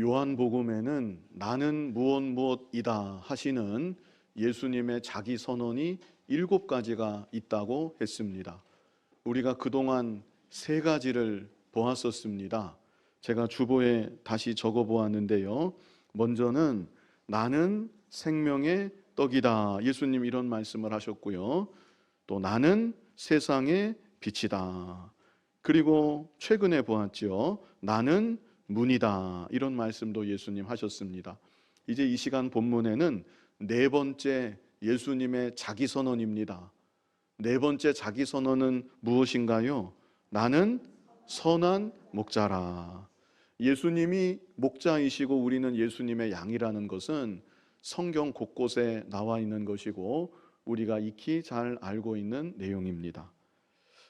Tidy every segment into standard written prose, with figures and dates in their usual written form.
요한복음에는 나는 무엇이다 하시는 예수님의 자기 선언이 7가지가 있다고 했습니다. 우리가 그동안 3가지를 보았었습니다. 제가 주보에 다시 적어 보았는데요. 먼저는 나는 생명의 떡이다. 예수님 이런 말씀을 하셨고요. 또 나는 세상의 빛이다. 그리고 최근에 보았죠. 나는 문이다. 이런 말씀도 예수님 하셨습니다. 이제 이 시간 본문에는 4번째 예수님의 자기 선언입니다. 4번째 자기 선언은 무엇인가요? 나는 선한 목자라. 예수님이 목자이시고 우리는 예수님의 양이라는 것은 성경 곳곳에 나와 있는 것이고 우리가 익히 잘 알고 있는 내용입니다.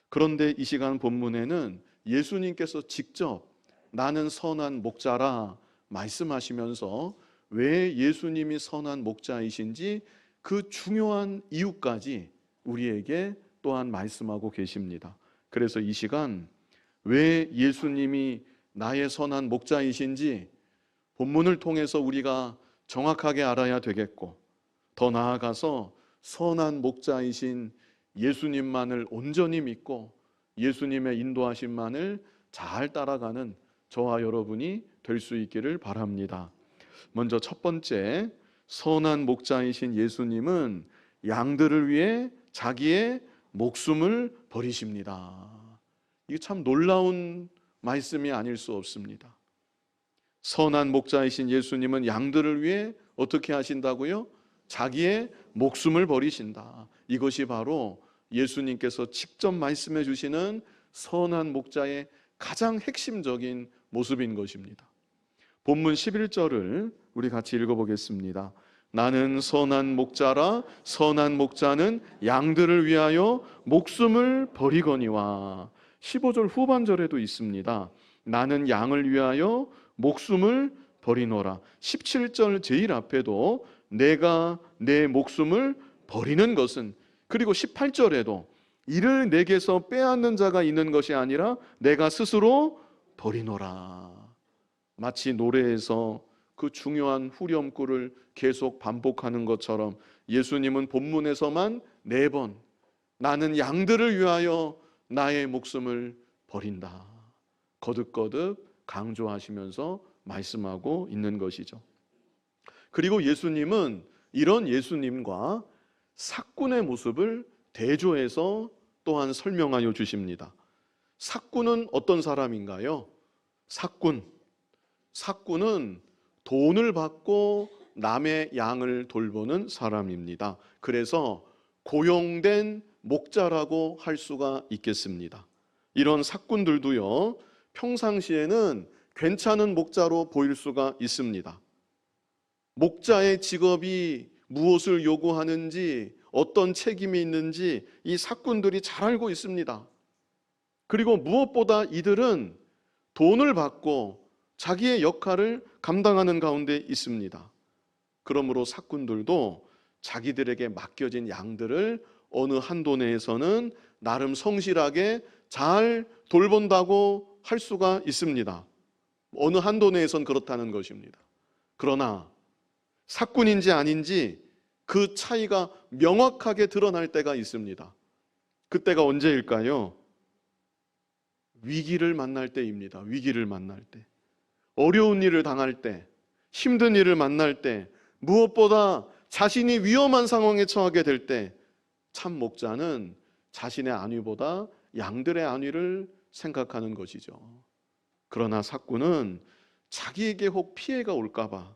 그런데 이 시간 본문에는 예수님께서 직접 나는 선한 목자라 말씀하시면서 왜 예수님이 선한 목자이신지 그 중요한 이유까지 우리에게 또한 말씀하고 계십니다. 그래서 이 시간 왜 예수님이 나의 선한 목자이신지 본문을 통해서 우리가 정확하게 알아야 되겠고, 더 나아가서 선한 목자이신 예수님만을 온전히 믿고 예수님의 인도하심만을 잘 따라가는 저와 여러분이 될 수 있기를 바랍니다. 먼저 첫 번째, 선한 목자이신 예수님은 양들을 위해 자기의 목숨을 버리십니다. 이게 참 놀라운 말씀이 아닐 수 없습니다. 선한 목자이신 예수님은 양들을 위해 어떻게 하신다고요? 자기의 목숨을 버리신다. 이것이 바로 예수님께서 직접 말씀해 주시는 선한 목자의 가장 핵심적인 모습인 것입니다. 본문 11절을 우리 같이 읽어보겠습니다. 나는 선한 목자라. 선한 목자는 양들을 위하여 목숨을 버리거니와. 15절 후반절에도 있습니다. 나는 양을 위하여 목숨을 버리노라. 17절 제일 앞에도 내가 내 목숨을 버리는 것은, 그리고 18절에도 이를 내게서 빼앗는 자가 있는 것이 아니라 내가 스스로 버리노라. 마치 노래에서 그 중요한 후렴구를 계속 반복하는 것처럼 예수님은 본문에서만 4번 나는 양들을 위하여 나의 목숨을 버린다 거듭거듭 강조하시면서 말씀하고 있는 것이죠. 그리고 예수님은 이런 예수님과 삭군의 모습을 대조해서 또한 설명하여 주십니다. 삭군은 어떤 사람인가요? 삭군은 돈을 받고 남의 양을 돌보는 사람입니다. 그래서 고용된 목자라고 할 수가 있겠습니다. 이런 삭군들도요, 평상시에는 괜찮은 목자로 보일 수가 있습니다. 목자의 직업이 무엇을 요구하는지, 어떤 책임이 있는지 이 삭군들이 잘 알고 있습니다. 그리고 무엇보다 이들은 돈을 받고 자기의 역할을 감당하는 가운데 있습니다. 그러므로 삭군들도 자기들에게 맡겨진 양들을 어느 한도 내에서는 나름 성실하게 잘 돌본다고 할 수가 있습니다. 어느 한도 내에선 그렇다는 것입니다. 그러나 삭군인지 아닌지 그 차이가 명확하게 드러날 때가 있습니다. 그때가 언제일까요? 위기를 만날 때입니다. 위기를 만날 때, 어려운 일을 당할 때, 힘든 일을 만날 때, 무엇보다 자신이 위험한 상황에 처하게 될 때 참 목자는 자신의 안위보다 양들의 안위를 생각하는 것이죠. 그러나 삭군은 자기에게 혹 피해가 올까 봐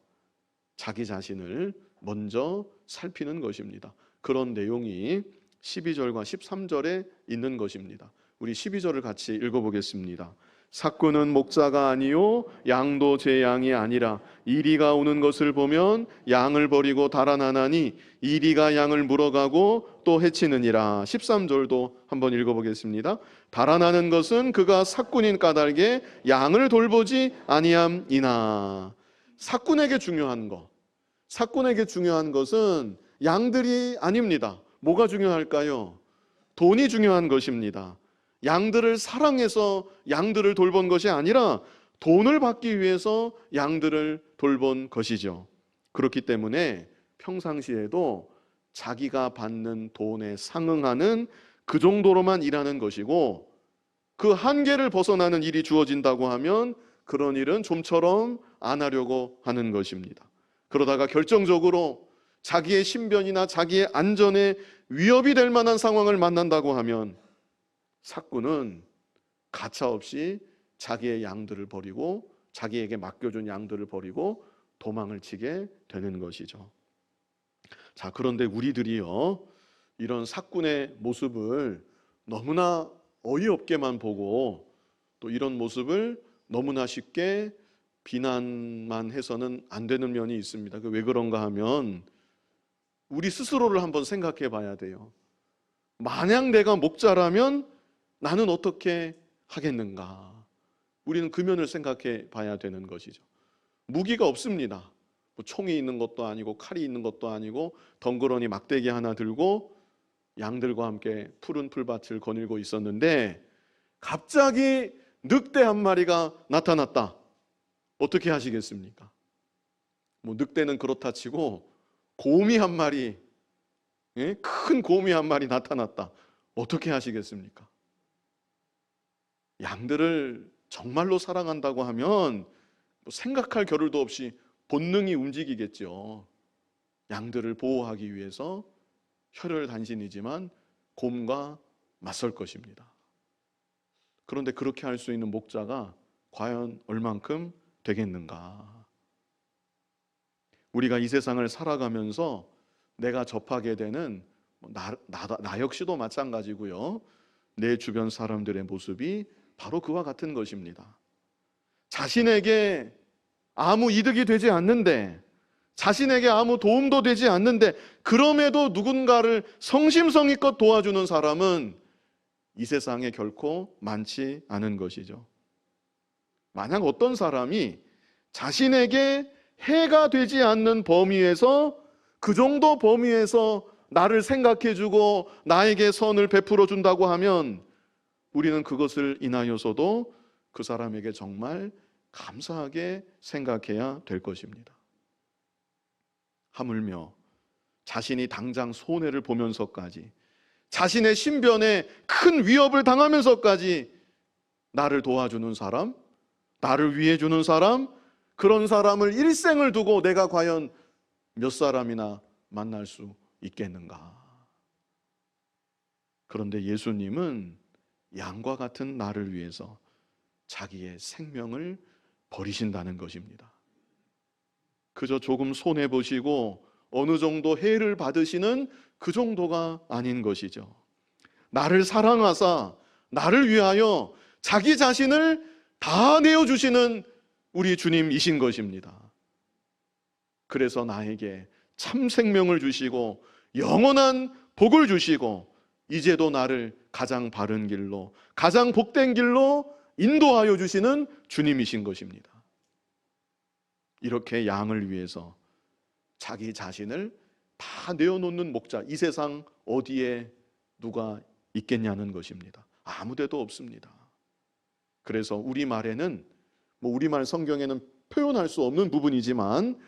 자기 자신을 먼저 살피는 것입니다. 그런 내용이 12절과 13절에 있는 것입니다. 우리 12절을 같이 읽어보겠습니다. 삭군은 목자가 아니요 양도 제 양이 아니라 이리가 오는 것을 보면 양을 버리고 달아나나니 이리가 양을 물어가고 또 해치느니라. 13절도 한번 읽어보겠습니다. 달아나는 것은 그가 삭군인 까닭에 양을 돌보지 아니함이나. 삭군에게 중요한 것은 양들이 아닙니다. 뭐가 중요할까요? 돈이 중요한 것입니다. 양들을 사랑해서 양들을 돌본 것이 아니라 돈을 받기 위해서 양들을 돌본 것이죠. 그렇기 때문에 평상시에도 자기가 받는 돈에 상응하는 그 정도로만 일하는 것이고, 그 한계를 벗어나는 일이 주어진다고 하면 그런 일은 좀처럼 안 하려고 하는 것입니다. 그러다가 결정적으로 자기의 신변이나 자기의 안전에 위협이 될 만한 상황을 만난다고 하면 삭구는 가차없이 자기의 양들을 버리고, 자기에게 맡겨준 양들을 버리고 도망을 치게 되는 것이죠. 자, 그런데 우리들이요, 이런 삭군의 모습을 너무나 어이없게만 보고 또 이런 모습을 너무나 쉽게 비난만 해서는 안 되는 면이 있습니다. 왜 그런가 하면 우리 스스로를 한번 생각해 봐야 돼요. 만약 내가 목자라면 나는 어떻게 하겠는가? 우리는 그 면을 생각해 봐야 되는 것이죠. 무기가 없습니다. 총이 있는 것도 아니고 칼이 있는 것도 아니고 덩그러니 막대기 하나 들고 양들과 함께 푸른 풀밭을 거닐고 있었는데 갑자기 늑대 한 마리가 나타났다. 어떻게 하시겠습니까? 늑대는 그렇다 치고 곰이 한 마리, 큰 곰이 한 마리 나타났다. 어떻게 하시겠습니까? 양들을 정말로 사랑한다고 하면 생각할 겨를도 없이 본능이 움직이겠죠. 양들을 보호하기 위해서 혈혈단신이지만 곰과 맞설 것입니다. 그런데 그렇게 할 수 있는 목자가 과연 얼만큼 되겠는가? 우리가 이 세상을 살아가면서 내가 접하게 되는 나 역시도 마찬가지고요. 내 주변 사람들의 모습이 바로 그와 같은 것입니다. 자신에게 아무 이득이 되지 않는데, 자신에게 아무 도움도 되지 않는데 그럼에도 누군가를 성심성의껏 도와주는 사람은 이 세상에 결코 많지 않은 것이죠. 만약 어떤 사람이 자신에게 해가 되지 않는 범위에서, 그 정도 범위에서 나를 생각해주고 나에게 선을 베풀어 준다고 하면 우리는 그것을 인하여서도 그 사람에게 정말 감사하게 생각해야 될 것입니다. 하물며 자신이 당장 손해를 보면서까지, 자신의 신변에 큰 위협을 당하면서까지 나를 도와주는 사람, 나를 위해 주는 사람, 그런 사람을 일생을 두고 내가 과연 몇 사람이나 만날 수 있겠는가? 그런데 예수님은 양과 같은 나를 위해서 자기의 생명을 버리신다는 것입니다. 그저 조금 손해보시고 어느 정도 해를 받으시는 그 정도가 아닌 것이죠. 나를 사랑하사 나를 위하여 자기 자신을 다 내어주시는 우리 주님이신 것입니다. 그래서 나에게 참 생명을 주시고 영원한 복을 주시고 이제도 나를 가장 바른 길로, 가장 복된 길로 인도하여 주시는 주님이신 것입니다. 이렇게 양을 위해서 자기 자신을 다 내어놓는 목자, 이 세상 어디에 누가 있겠냐는 것입니다. 아무 데도 없습니다. 그래서 우리말에는, 우리말 성경에는 표현할 수 없는 부분이지만,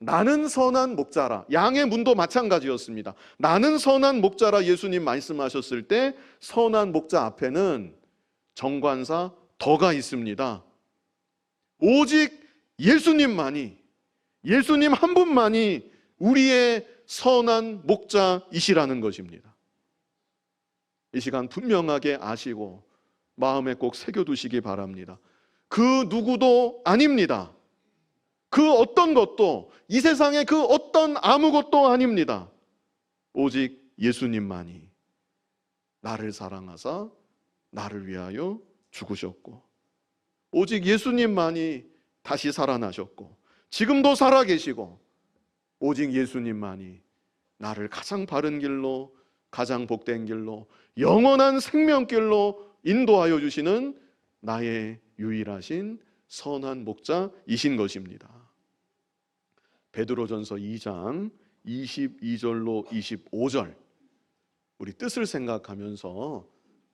나는 선한 목자라, 양의 문도 마찬가지였습니다. 나는 선한 목자라 예수님 말씀하셨을 때 선한 목자 앞에는 정관사 더가 있습니다. 오직 예수님만이, 예수님 한 분만이 우리의 선한 목자이시라는 것입니다. 이 시간 분명하게 아시고 마음에 꼭 새겨두시기 바랍니다. 그 누구도 아닙니다. 그 어떤 것도, 이 세상의 그 어떤 아무것도 아닙니다. 오직 예수님만이 나를 사랑하사 나를 위하여 죽으셨고, 오직 예수님만이 다시 살아나셨고 지금도 살아계시고, 오직 예수님만이 나를 가장 바른 길로, 가장 복된 길로, 영원한 생명길로 인도하여 주시는 나의 유일하신 선한 목자이신 것입니다. 베드로전서 2장 22절로 25절, 우리 뜻을 생각하면서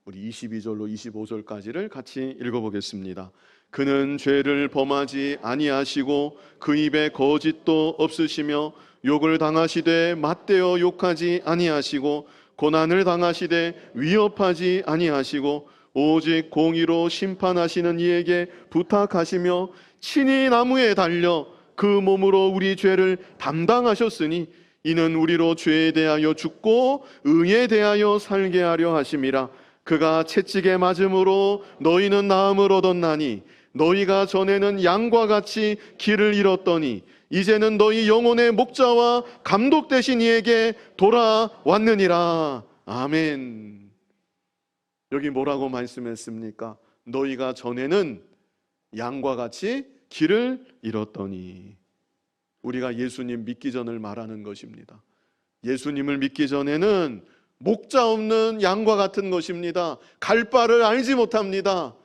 우리 22절로 25절까지를 같이 읽어보겠습니다. 그는 죄를 범하지 아니하시고 그 입에 거짓도 없으시며 욕을 당하시되 맞대어 욕하지 아니하시고 고난을 당하시되 위협하지 아니하시고 오직 공의로 심판하시는 이에게 부탁하시며 친히 나무에 달려 그 몸으로 우리 죄를 담당하셨으니 이는 우리로 죄에 대하여 죽고 의에 대하여 살게 하려 하심이라. 그가 채찍에 맞음으로 너희는 나음을 얻었나니 너희가 전에는 양과 같이 길을 잃었더니 이제는 너희 영혼의 목자와 감독 되신 이에게 돌아왔느니라. 아멘. 여기 뭐라고 말씀했습니까? 너희가 전에는 양과 같이 길을 잃었더니. 우리가 예수님 믿기 전을 말하는 것입니다. 예수님을 믿기 전에는 목자 없는 양과 같은 것입니다. 갈 바를 알지 못합니다.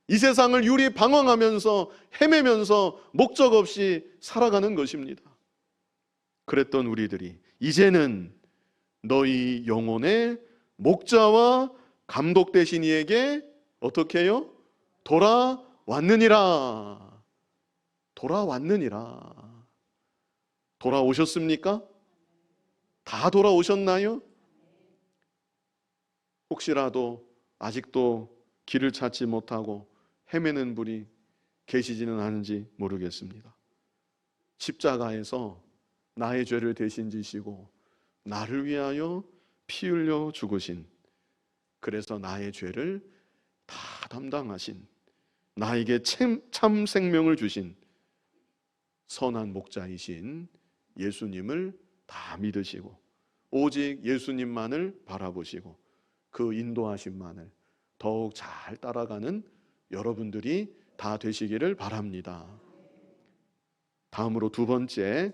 이 세상을 유리 방황하면서 헤매면서 목적 없이 살아가는 것입니다. 그랬던 우리들이 이제는 너희 영혼의 목자와 감독 되신 이에게 어떻게 해요? 돌아왔느니라. 돌아왔느니라. 돌아오셨습니까? 다 돌아오셨나요? 혹시라도 아직도 길을 찾지 못하고 헤매는 분이 계시지는 않은지 모르겠습니다. 십자가에서 나의 죄를 대신 지시고 나를 위하여 피 흘려 죽으신, 그래서 나의 죄를 다 담당하신, 나에게 참 생명을 주신 선한 목자이신 예수님을 다 믿으시고 오직 예수님만을 바라보시고 그 인도하심만을 더욱 잘 따라가는 여러분들이 다 되시기를 바랍니다. 다음으로 두 번째,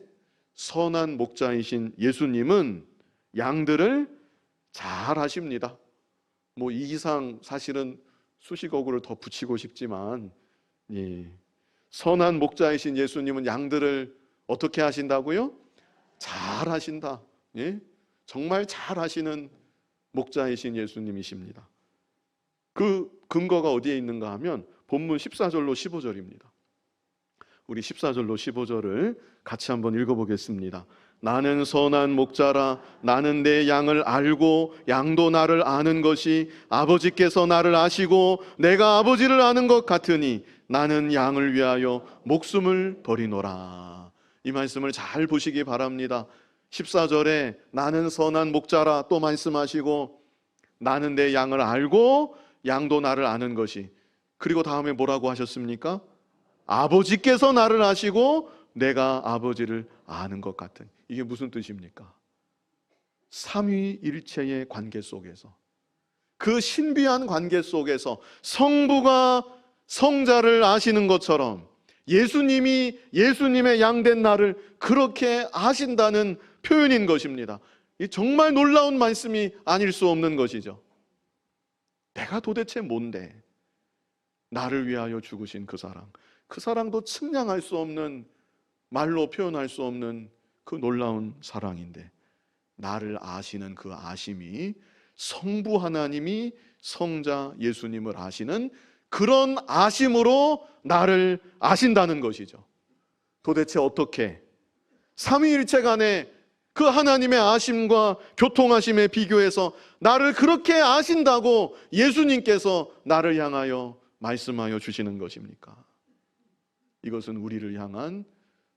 선한 목자이신 예수님은 양들을 잘 하십니다. 뭐 이 이상 사실은 수식어구를 더 붙이고 싶지만, 선한 목자이신 예수님은 양들을 어떻게 하신다고요? 잘 하신다. 정말 잘 하시는 목자이신 예수님이십니다. 그 근거가 어디에 있는가 하면 본문 14절로 15절입니다. 우리 14절로 15절을 같이 한번 읽어보겠습니다. 나는 선한 목자라. 나는 내 양을 알고 양도 나를 아는 것이 아버지께서 나를 아시고 내가 아버지를 아는 것 같으니 나는 양을 위하여 목숨을 버리노라. 이 말씀을 잘 보시기 바랍니다. 14절에 나는 선한 목자라 또 말씀하시고 나는 내 양을 알고 양도 나를 아는 것이, 그리고 다음에 뭐라고 하셨습니까? 아버지께서 나를 아시고 내가 아버지를 아는 것 같은. 이게 무슨 뜻입니까? 삼위일체의 관계 속에서, 그 신비한 관계 속에서 성부가 성자를 아시는 것처럼 예수님이 예수님의 양된 나를 그렇게 아신다는 표현인 것입니다. 이 정말 놀라운 말씀이 아닐 수 없는 것이죠. 내가 도대체 뭔데 나를 위하여 죽으신 그 사랑, 그 사랑도 측량할 수 없는, 말로 표현할 수 없는 그 놀라운 사랑인데, 나를 아시는 그 아심이 성부 하나님이 성자 예수님을 아시는 그런 아심으로 나를 아신다는 것이죠. 도대체 어떻게 삼위일체 간에 그 하나님의 아심과 교통하심에 비교해서 나를 그렇게 아신다고 예수님께서 나를 향하여 말씀하여 주시는 것입니까? 이것은 우리를 향한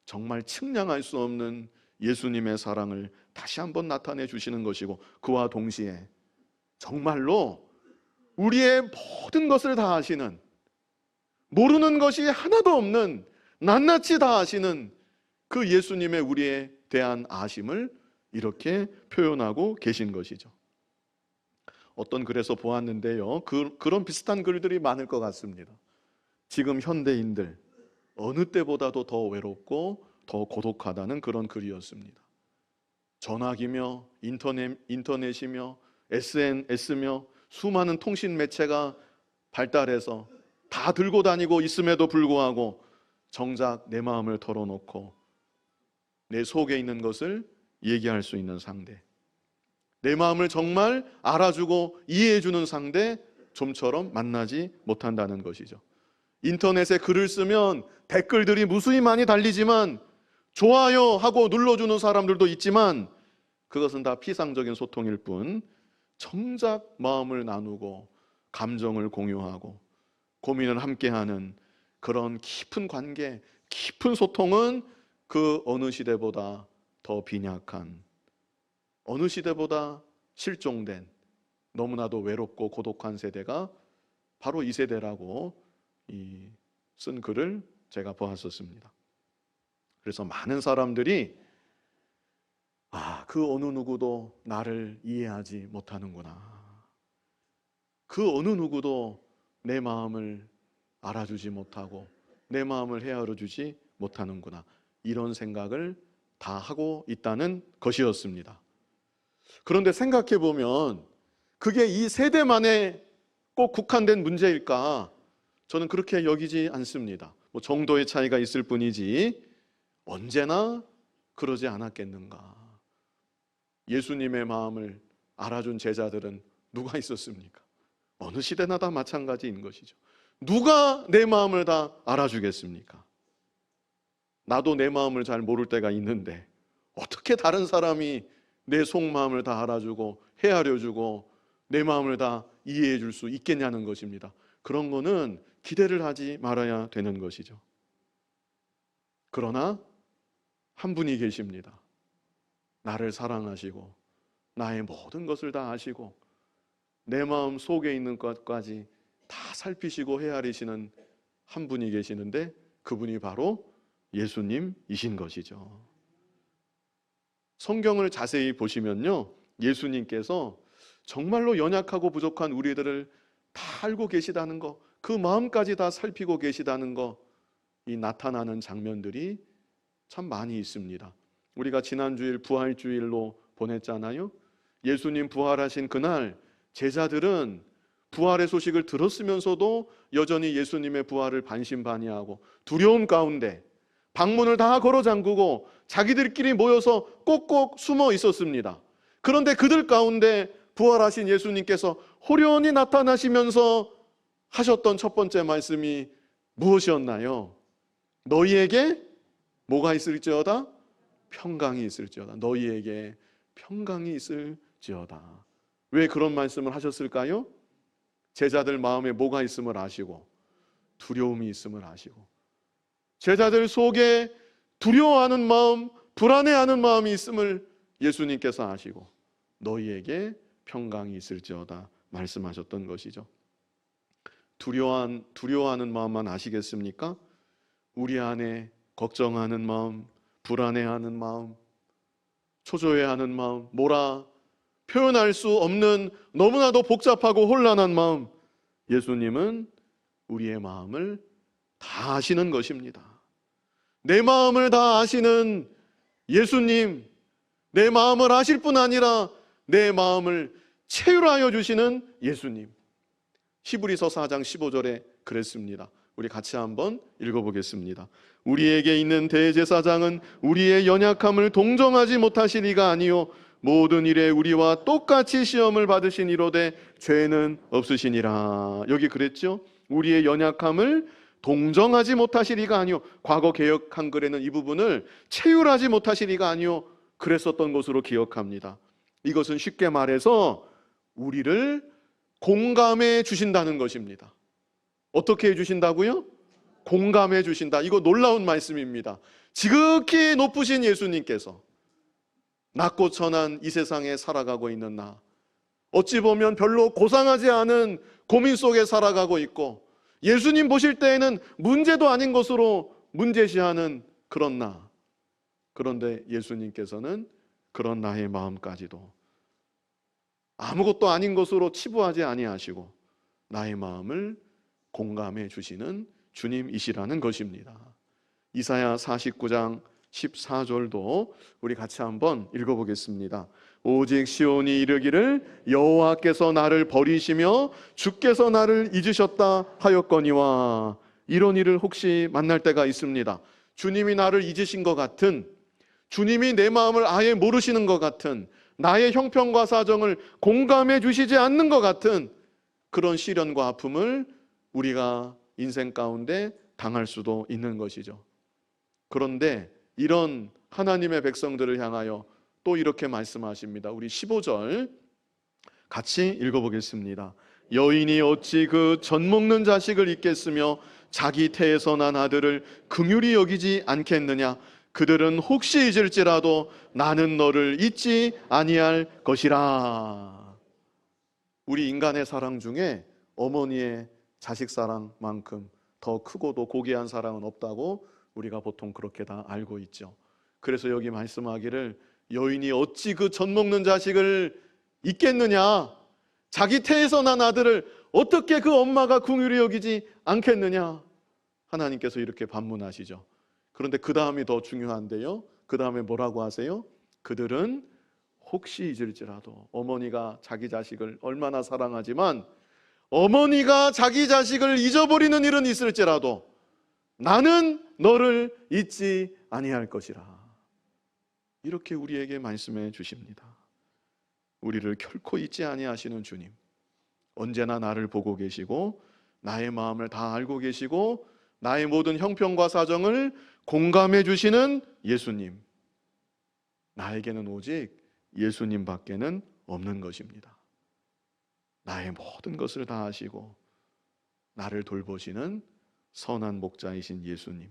정말 측량할 수 없는 예수님의 사랑을 다시 한번 나타내 주시는 것이고, 그와 동시에 정말로 우리의 모든 것을 다 아시는, 모르는 것이 하나도 없는, 낱낱이 다 아시는 그 예수님의 우리에 대한 아심을 이렇게 표현하고 계신 것이죠. 어떤 글에서 보았는데요, 그런 비슷한 글들이 많을 것 같습니다. 지금 현대인들 어느 때보다도 더 외롭고 더 고독하다는 그런 글이었습니다. 전화기며 인터넷이며 SNS며 수많은 통신 매체가 발달해서 다 들고 다니고 있음에도 불구하고 정작 내 마음을 털어놓고 내 속에 있는 것을 얘기할 수 있는 상대, 내 마음을 정말 알아주고 이해해주는 상대 좀처럼 만나지 못한다는 것이죠. 인터넷에 글을 쓰면 댓글들이 무수히 많이 달리지만 좋아요 하고 눌러주는 사람들도 있지만 그것은 다 피상적인 소통일 뿐 정작 마음을 나누고 감정을 공유하고 고민을 함께하는 그런 깊은 관계, 깊은 소통은 그 어느 시대보다 더 빈약한, 어느 시대보다 실종된, 너무나도 외롭고 고독한 세대가 바로 이 세대라고 쓴 글을 제가 보았었습니다. 그래서 많은 사람들이 그 어느 누구도 나를 이해하지 못하는구나. 그 어느 누구도 내 마음을 알아주지 못하고 내 마음을 헤아려 주지 못하는구나. 이런 생각을 다 하고 있다는 것이었습니다. 그런데 생각해 보면 그게 이 세대만에 꼭 국한된 문제일까? 저는 그렇게 여기지 않습니다. 정도의 차이가 있을 뿐이지 언제나 그러지 않았겠는가? 예수님의 마음을 알아준 제자들은 누가 있었습니까? 어느 시대나 다 마찬가지인 것이죠. 누가 내 마음을 다 알아주겠습니까? 나도 내 마음을 잘 모를 때가 있는데 어떻게 다른 사람이 내 속마음을 다 알아주고 헤아려주고 내 마음을 다 이해해 줄 수 있겠냐는 것입니다. 그런 거는 기대를 하지 말아야 되는 것이죠. 그러나 한 분이 계십니다. 나를 사랑하시고 나의 모든 것을 다 아시고 내 마음 속에 있는 것까지 다 살피시고 헤아리시는 한 분이 계시는데 그분이 바로 예수님이신 것이죠. 성경을 자세히 보시면요, 예수님께서 정말로 연약하고 부족한 우리들을 다 알고 계시다는 거, 그 마음까지 다 살피고 계시다는 거, 이 나타나는 장면들이 참 많이 있습니다. 우리가 지난주일 부활주일로 보냈잖아요. 예수님 부활하신 그날 제자들은 부활의 소식을 들었으면서도 여전히 예수님의 부활을 반신반의하고 두려움 가운데 방문을 다 걸어 잠그고 자기들끼리 모여서 꼭꼭 숨어 있었습니다. 그런데 그들 가운데 부활하신 예수님께서 호련히 나타나시면서 하셨던 첫 번째 말씀이 무엇이었나요? 너희에게 뭐가 있을지어다? 평강이 있을지어다. 너희에게 평강이 있을지어다. 왜 그런 말씀을 하셨을까요? 제자들 마음에 뭐가 있음을 아시고 두려움이 있음을 아시고 제자들 속에 두려워하는 마음, 불안해하는 마음이 있음을 예수님께서 아시고 너희에게 평강이 있을지어다 말씀하셨던 것이죠. 두려워하는 마음만 아시겠습니까? 우리 안에 걱정하는 마음, 불안해하는 마음, 초조해하는 마음, 표현할 수 없는 너무나도 복잡하고 혼란한 마음, 예수님은 우리의 마음을 다 아시는 것입니다. 내 마음을 다 아시는 예수님, 내 마음을 아실 뿐 아니라 내 마음을 체휼하여 주시는 예수님. 히브리서 4장 15절에 그랬습니다. 우리 같이 한번 읽어보겠습니다. 우리에게 있는 대제사장은 우리의 연약함을 동정하지 못하시리가 아니요 모든 일에 우리와 똑같이 시험을 받으시니로되 죄는 없으시니라. 여기 그랬죠? 우리의 연약함을 동정하지 못하시리가 아니요, 과거 개역 한글에는 이 부분을 체휼하지 못하시리가 아니요 그랬었던 것으로 기억합니다. 이것은 쉽게 말해서 우리를 공감해 주신다는 것입니다. 어떻게 해주신다고요? 공감해 주신다. 이거 놀라운 말씀입니다. 지극히 높으신 예수님께서 낮고 천한 이 세상에 살아가고 있는 나, 어찌 보면 별로 고상하지 않은 고민 속에 살아가고 있고 예수님 보실 때에는 문제도 아닌 것으로 문제시하는 그런 나, 그런데 예수님께서는 그런 나의 마음까지도 아무것도 아닌 것으로 치부하지 아니하시고 나의 마음을 공감해 주시는 주님이시라는 것입니다. 이사야 49장 14절도 우리 같이 한번 읽어보겠습니다. 오직 시온이 이르기를 여호와께서 나를 버리시며 주께서 나를 잊으셨다 하였거니와. 이런 일을 혹시 만날 때가 있습니다. 주님이 나를 잊으신 것 같은, 주님이 내 마음을 아예 모르시는 것 같은, 나의 형편과 사정을 공감해 주시지 않는 것 같은 그런 시련과 아픔을 우리가 인생 가운데 당할 수도 있는 것이죠. 그런데 이런 하나님의 백성들을 향하여 또 이렇게 말씀하십니다. 우리 15절 같이 읽어보겠습니다. 여인이 어찌 그 젖먹는 자식을 잊겠으며 자기 태에서 난 아들을 긍휼히 여기지 않겠느냐. 그들은 혹시 잊을지라도 나는 너를 잊지 아니할 것이라. 우리 인간의 사랑 중에 어머니의 자식 사랑만큼 더 크고도 고귀한 사랑은 없다고 우리가 보통 그렇게 다 알고 있죠. 그래서 여기 말씀하기를 여인이 어찌 그 젖먹는 자식을 잊겠느냐. 자기 태에서 난 아들을 어떻게 그 엄마가 긍휼히 여기지 않겠느냐. 하나님께서 이렇게 반문하시죠. 그런데 그 다음이 더 중요한데요. 그 다음에 뭐라고 하세요? 그들은 혹시 잊을지라도, 어머니가 자기 자식을 얼마나 사랑하지만 어머니가 자기 자식을 잊어버리는 일은 있을지라도 나는 너를 잊지 아니할 것이라. 이렇게 우리에게 말씀해 주십니다. 우리를 결코 잊지 아니하시는 주님, 언제나 나를 보고 계시고 나의 마음을 다 알고 계시고 나의 모든 형편과 사정을 공감해 주시는 예수님, 나에게는 오직 예수님 밖에는 없는 것입니다. 나의 모든 것을 다 아시고 나를 돌보시는 선한 목자이신 예수님,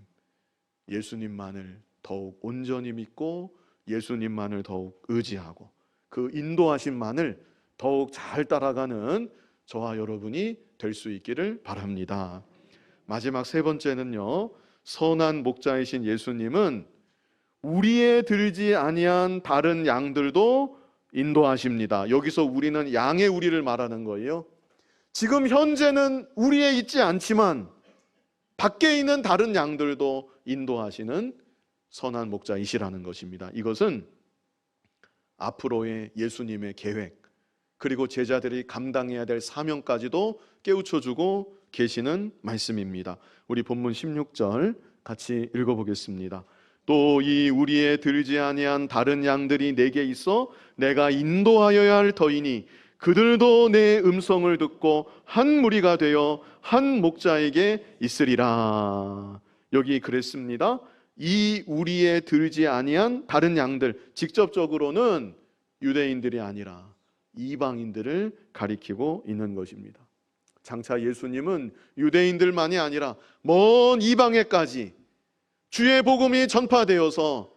예수님만을 더욱 온전히 믿고 예수님만을 더욱 의지하고 그 인도하심만을 더욱 잘 따라가는 저와 여러분이 될 수 있기를 바랍니다. 마지막 세 번째는요, 선한 목자이신 예수님은 우리의 들지 아니한 다른 양들도 인도하십니다. 여기서 우리는 양의 우리를 말하는 거예요. 지금 현재는 우리에 있지 않지만 밖에 있는 다른 양들도 인도하시는 선한 목자이시라는 것입니다. 이것은 앞으로의 예수님의 계획, 그리고 제자들이 감당해야 될 사명까지도 깨우쳐주고 계시는 말씀입니다. 우리 본문 16절 같이 읽어보겠습니다. 또 이 우리의 들지 아니한 다른 양들이 내게 있어 내가 인도하여야 할 터이니 그들도 내 음성을 듣고 한 무리가 되어 한 목자에게 있으리라. 여기 그랬습니다. 이 우리의 들지 아니한 다른 양들, 직접적으로는 유대인들이 아니라 이방인들을 가리키고 있는 것입니다. 장차 예수님은 유대인들만이 아니라 먼 이방에까지 주의 복음이 전파되어서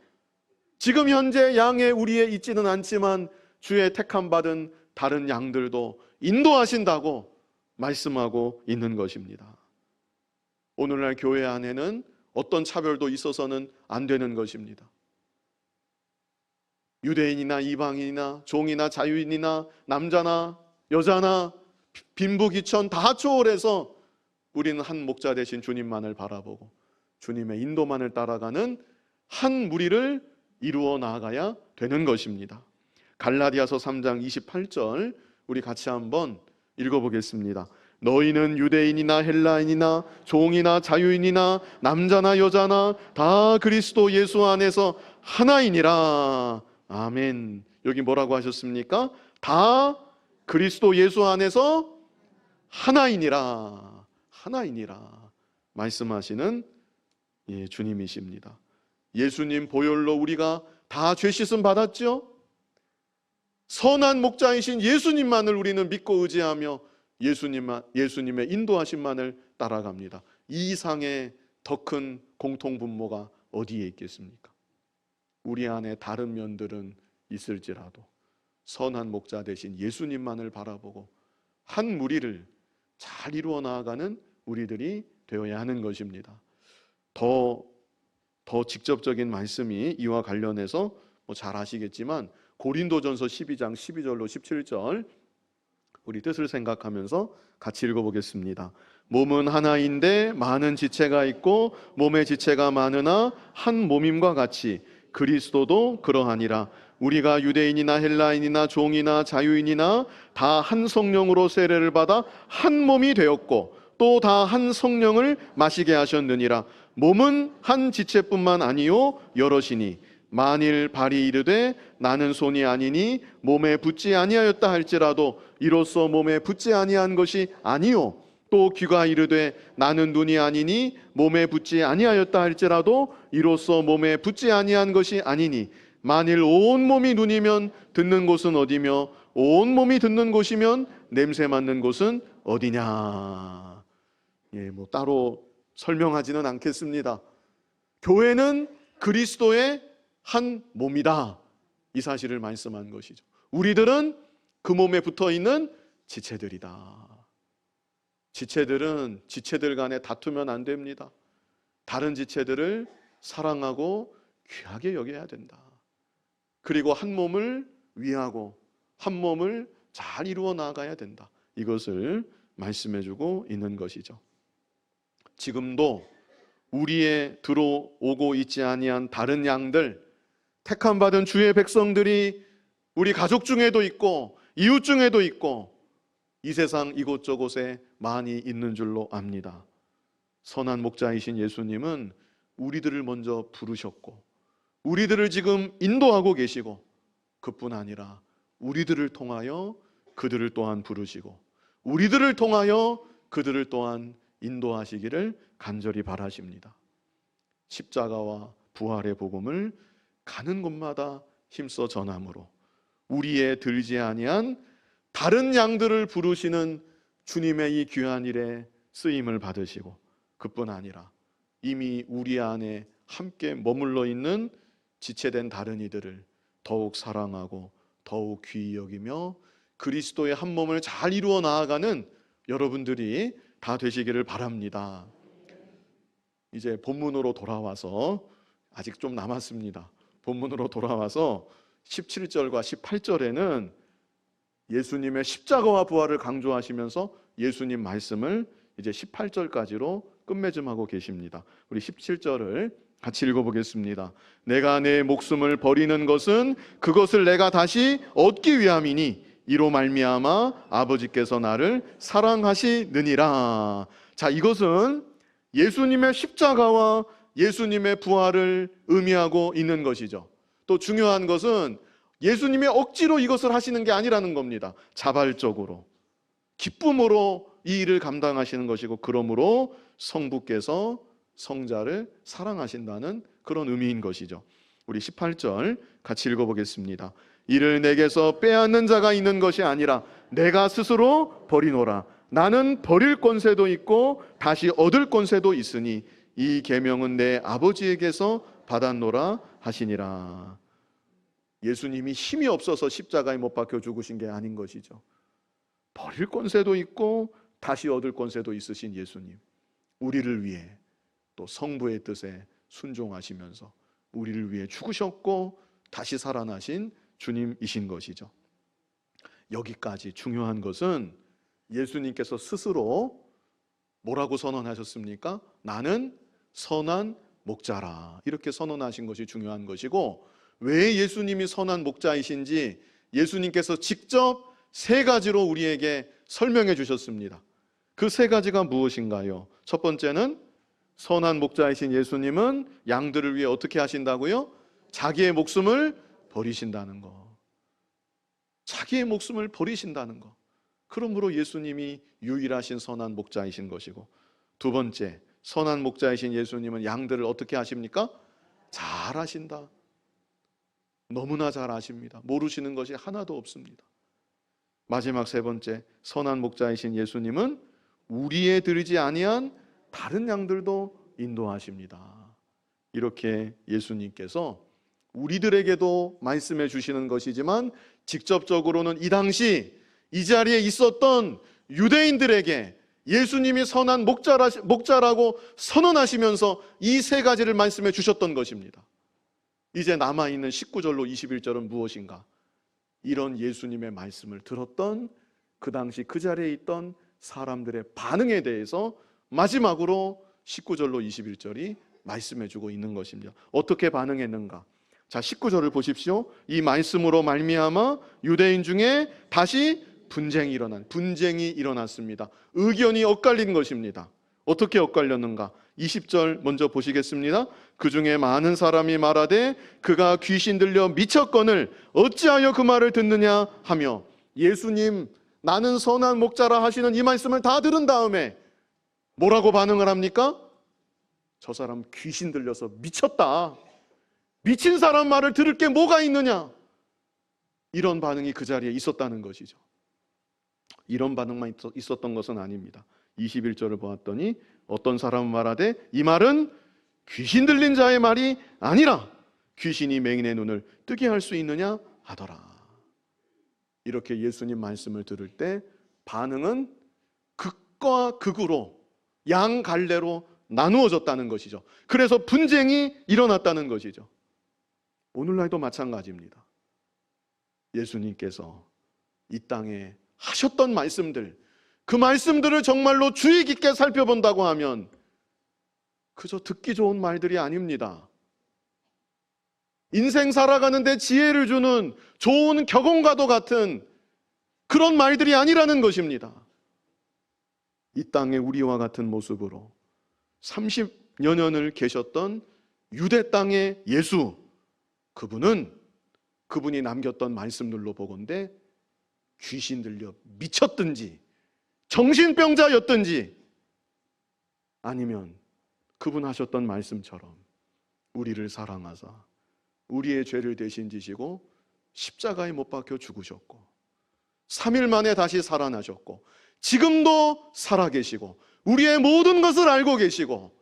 지금 현재 양의 우리에 있지는 않지만 주의 택함 받은 다른 양들도 인도하신다고 말씀하고 있는 것입니다. 오늘날 교회 안에는 어떤 차별도 있어서는 안 되는 것입니다. 유대인이나 이방인이나 종이나 자유인이나 남자나 여자나 빈부귀천 다 초월해서 우리는 한 목자 되신 주님만을 바라보고 주님의 인도만을 따라가는 한 무리를 이루어 나아가야 되는 것입니다. 갈라디아서 3장 28절 우리 같이 한번 읽어보겠습니다. 너희는 유대인이나 헬라인이나 종이나 자유인이나 남자나 여자나 다 그리스도 예수 안에서 하나이니라. 아멘. 여기 뭐라고 하셨습니까? 다 그리스도 예수 안에서 하나이니라. 하나이니라 말씀하시는 주님이십니다. 예수님 보혈로 우리가 다 죄 씻음 받았죠? 선한 목자이신 예수님만을 우리는 믿고 의지하며 예수님의 인도하심만을 따라갑니다. 이 이상의 더 큰 공통분모가 어디에 있겠습니까? 우리 안에 다른 면들은 있을지라도 선한 목자 되신 예수님만을 바라보고 한 무리를 잘 이루어 나아가는 우리들이 되어야 하는 것입니다. 더 직접적인 말씀이 이와 관련해서 잘 아시겠지만 고린도전서 12장 12절로 17절 우리 뜻을 생각하면서 같이 읽어보겠습니다. 몸은 하나인데 많은 지체가 있고 몸의 지체가 많으나 한 몸임과 같이 그리스도도 그러하니라. 우리가 유대인이나 헬라인이나 종이나 자유인이나 다 한 성령으로 세례를 받아 한 몸이 되었고 또 다 한 성령을 마시게 하셨느니라. 몸은 한 지체뿐만 아니요 여럿이니 만일 발이 이르되 나는 손이 아니니 몸에 붙지 아니하였다 할지라도 이로써 몸에 붙지 아니한 것이 아니요, 또 귀가 이르되 나는 눈이 아니니 몸에 붙지 아니하였다 할지라도 이로써 몸에 붙지 아니한 것이 아니니 만일 온 몸이 눈이면 듣는 곳은 어디며 온 몸이 듣는 곳이면 냄새 맡는 곳은 어디냐. 뭐 따로 설명하지는 않겠습니다. 교회는 그리스도의 한 몸이다, 이 사실을 말씀한 것이죠. 우리들은 그 몸에 붙어 있는 지체들이다. 지체들은 지체들 간에 다투면 안 됩니다. 다른 지체들을 사랑하고 귀하게 여겨야 된다. 그리고 한 몸을 위하고 한 몸을 잘 이루어 나가야 된다. 이것을 말씀해주고 있는 것이죠. 지금도 우리의 들어오고 있지 아니한 다른 양들, 택함 받은 주의 백성들이 우리 가족 중에도 있고 이웃 중에도 있고 이 세상 이곳저곳에 많이 있는 줄로 압니다. 선한 목자이신 예수님은 우리들을 먼저 부르셨고 우리들을 지금 인도하고 계시고, 그뿐 아니라 우리들을 통하여 그들을 또한 부르시고 우리들을 통하여 그들을 또한 인도하시기를 간절히 바라십니다. 십자가와 부활의 복음을 가는 곳마다 힘써 전함으로 우리의 들지 아니한 다른 양들을 부르시는 주님의 이 귀한 일에 쓰임을 받으시고, 그뿐 아니라 이미 우리 안에 함께 머물러 있는 지체된 다른 이들을 더욱 사랑하고 더욱 귀히 여기며 그리스도의 한 몸을 잘 이루어 나아가는 여러분들이 다 되시기를 바랍니다. 이제 본문으로 돌아와서, 아직 좀 남았습니다. 본문으로 돌아와서 17절과 18절에는 예수님의 십자가와 부활을 강조하시면서 예수님 말씀을 이제 18절까지로 끝맺음하고 계십니다. 우리 17절을 같이 읽어보겠습니다. 내가 내 목숨을 버리는 것은 그것을 내가 다시 얻기 위함이니 이로 말미암아 아버지께서 나를 사랑하시느니라. 자, 이것은 예수님의 십자가와 예수님의 부활을 의미하고 있는 것이죠. 또 중요한 것은 예수님의 억지로 이것을 하시는 게 아니라는 겁니다. 자발적으로 기쁨으로 이 일을 감당하시는 것이고, 그러므로 성부께서 성자를 사랑하신다는 그런 의미인 것이죠. 우리 18절 같이 읽어보겠습니다. 이를 내게서 빼앗는 자가 있는 것이 아니라 내가 스스로 버리노라. 나는 버릴 권세도 있고 다시 얻을 권세도 있으니 이 계명은 내 아버지에게서 받았노라 하시니라. 예수님이 힘이 없어서 십자가에 못 박혀 죽으신 게 아닌 것이죠. 버릴 권세도 있고 다시 얻을 권세도 있으신 예수님, 우리를 위해 또 성부의 뜻에 순종하시면서 우리를 위해 죽으셨고 다시 살아나신 주님이신 것이죠. 여기까지 중요한 것은 예수님께서 스스로 뭐라고 선언하셨습니까? 나는 선한 목자라, 이렇게 선언하신 것이 중요한 것이고, 왜 예수님이 선한 목자이신지 예수님께서 직접 세 가지로 우리에게 설명해 주셨습니다. 그 세 가지가 무엇인가요? 첫 번째는 선한 목자이신 예수님은 양들을 위해 어떻게 하신다고요? 자기의 목숨을 버리신다는 거. 자기의 목숨을 버리신다는 거. 그러므로 예수님이 유일하신 선한 목자이신 것이고, 두 번째, 선한 목자이신 예수님은 양들을 어떻게 하십니까? 잘 하신다. 너무나 잘 아십니다. 모르시는 것이 하나도 없습니다. 마지막 세 번째, 선한 목자이신 예수님은 우리의 들이지 아니한 다른 양들도 인도하십니다. 이렇게 예수님께서 우리들에게도 말씀해 주시는 것이지만 직접적으로는 이 당시 이 자리에 있었던 유대인들에게 예수님이 선한 목자라고 선언하시면서 이 세 가지를 말씀해 주셨던 것입니다. 이제 남아있는 19절로 21절은 무엇인가? 이런 예수님의 말씀을 들었던 그 당시 그 자리에 있던 사람들의 반응에 대해서 마지막으로 19절로 21절이 말씀해주고 있는 것입니다. 어떻게 반응했는가? 자, 19절을 보십시오. 이 말씀으로 말미암아 유대인 중에 다시 분쟁이 일어났습니다. 의견이 엇갈린 것입니다. 어떻게 엇갈렸는가? 20절 먼저 보시겠습니다. 그 중에 많은 사람이 말하되 그가 귀신 들려 미쳤거늘 어찌하여 그 말을 듣느냐 하며, 예수님 나는 선한 목자라 하시는 이 말씀을 다 들은 다음에 뭐라고 반응을 합니까? 저 사람 귀신 들려서 미쳤다. 미친 사람 말을 들을 게 뭐가 있느냐? 이런 반응이 그 자리에 있었다는 것이죠. 이런 반응만 있었던 것은 아닙니다. 21절을 보았더니 어떤 사람은 말하되 이 말은 귀신 들린 자의 말이 아니라 귀신이 맹인의 눈을 뜨게 할 수 있느냐 하더라. 이렇게 예수님 말씀을 들을 때 반응은 극과 극으로 양갈래로 나누어졌다는 것이죠. 그래서 분쟁이 일어났다는 것이죠. 오늘날도 마찬가지입니다. 예수님께서 이 땅에 하셨던 말씀들, 그 말씀들을 정말로 주의 깊게 살펴본다고 하면 그저 듣기 좋은 말들이 아닙니다. 인생 살아가는데 지혜를 주는 좋은 격언과도 같은 그런 말들이 아니라는 것입니다. 이 땅에 우리와 같은 모습으로 30여 년을 계셨던 유대 땅의 예수, 그분이 남겼던 말씀들로 보건대 귀신 들려 미쳤든지 정신병자였든지 아니면 그분 하셨던 말씀처럼 우리를 사랑하사 우리의 죄를 대신 지시고 십자가에 못 박혀 죽으셨고 3일 만에 다시 살아나셨고 지금도 살아계시고 우리의 모든 것을 알고 계시고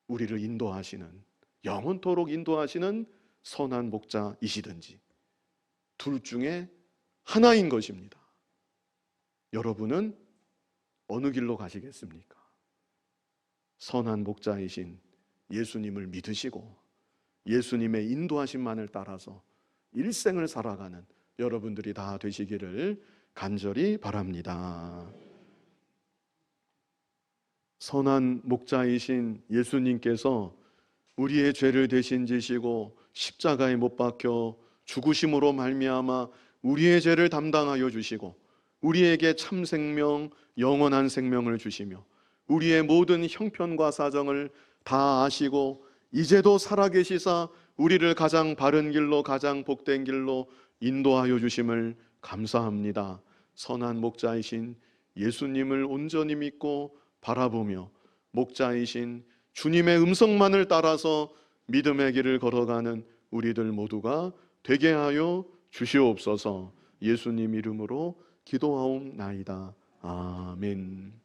우리를 인도하시는, 영원토록 인도하시는 선한 목자이시든지 둘 중에 하나인 것입니다. 여러분은 어느 길로 가시겠습니까? 선한 목자이신 예수님을 믿으시고 예수님의 인도하심만을 따라서 일생을 살아가는 여러분들이 다 되시기를 간절히 바랍니다. 선한 목자이신 예수님께서 우리의 죄를 대신 지시고 십자가에 못 박혀 죽으심으로 말미암아 우리의 죄를 담당하여 주시고 우리에게 참 생명, 영원한 생명을 주시며 우리의 모든 형편과 사정을 다 아시고 이제도 살아계시사 우리를 가장 바른 길로, 가장 복된 길로 인도하여 주심을 감사합니다. 선한 목자이신 예수님을 온전히 믿고 바라보며 목자이신 주님의 음성만을 따라서 믿음의 길을 걸어가는 우리들 모두가 되게 하여 주시옵소서. 예수님 이름으로 기도하옵나이다. 아멘.